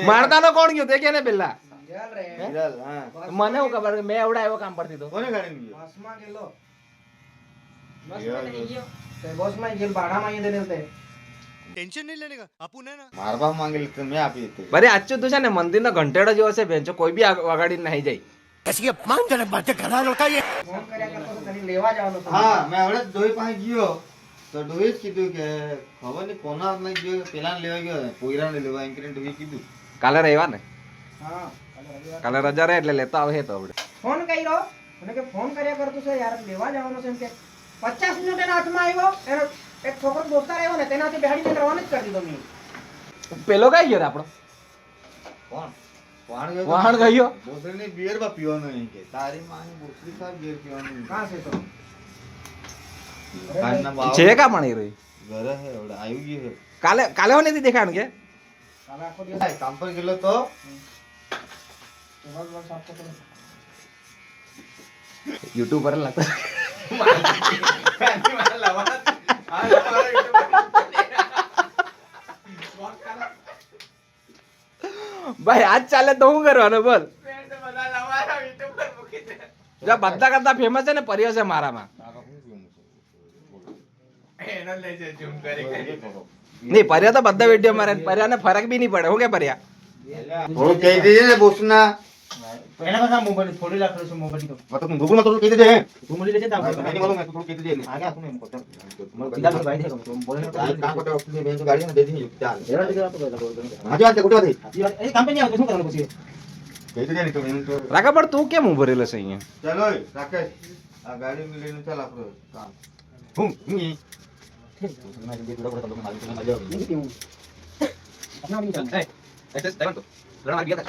મારતા નો કોણ ગયો તે કે ને પેલા વિરલ, હા. મને હું ખબર કે મેં એવડાવ્યો કામ પરથી તો કોને ગાડીને ગયો? બસમાં ગયેલો. વિરલ તો. તે બસમાં ગયેલો, ભાડામાં અહીં દેને તે. टेंशन नहीं लेने का अपन है ना મારવા માંગેલી તો મેં આપી હતી. બરે આચું તું છે ને મંદિર નો ઘંટેડો જેવો છે બેન કોઈ બી વગાડી નાહી જાય ऐसी अपमानजनक बातें कर रहा लड़का ये ફોન કર્યા કરતો તો તને લેવા જવાનો હતો. હા, મેં હમણાં જ ડોહી પાસે ગયો તો ડોહી જ કીધું કે ખબર નહીં કોના હાથમાં ગયો, પેલાને લેવા ગયો પોયરાને લેવા એમ કરીને ડોહી કીધું. કાલે રવિવાર ને હા, કાલે રવિવાર. કાલે રજા રહે એટલે લેતા આવે તો આપણે ફોન કર્યો મને કે ફોન કર્યા કરતો છે યાર લેવા જવાનો છે એમ કે 50 મિનિટ એના હાથમાં આવ્યો એનો એક છોકરો દોસ્તાર આવ્યો ને તેનાથી બેહાડીને રવાના જ કરી દીધો મેં. પેલો કઈ ગયો રે આપણો કોણ? વાહણ વાહણ ગયો? બોતલની બિયરમાં પીવાનું નહીં કે તારી માની બોતલી સાહેબ બિયર પીવાનું નહીં. કાં છે તો કાલના બાવ છે કા પણ એ રહી ઘરે હે ઓડા આવી ગયો હે. કાલે કાલે હો નથી દેખાણ કે કાલે આખો દિવસ ભાઈ, કામ પર ગયેલો તો ટેબલ પર સાફ કરો. યુટ્યુબ પર લાગતા ભાઈ આજ ચાલે તો શું કરવાનું બોલ જો બધા કરતા ફેમસ છે ને પરિયો છે મારામાં નહીં પરિયા તો બધા વિડીયો મારે પરિયાને ફરક બી નહીં પડે હું કે પરિયા થોડું કહી દેજે ને બોસના. એના પાસે મોબાઈલ થોડી લાખ છે મોબાઈલ તો મતલબ તું ગૂગલમાં થોડું કહી દેજે હે. તું મળી લેજે તા નહીં માલુમ હે, થોડું કહી દેજે ને. આગે આપું એમ કરતા સીધા સીધા ભાઈ દે તો બોલે તારે કામ કરતા વખતે બેન તો ગાડીમાં દે દીધી ચાલ. એરા ટીકા આપો તો બોલ હાજી વાત છે, ખોટી વાત છે. એ કંપની આવે શું કરવાનું પછી કહી દેજે ને તો એમ તો. રાકા પણ તું કેમ ઉભો રહેલો છે અહીંયા ચાલો ઓય, રાકેશ આ ગાડી લઈને ચાલ આપણો કામ. હું હું આપના બી ચાલ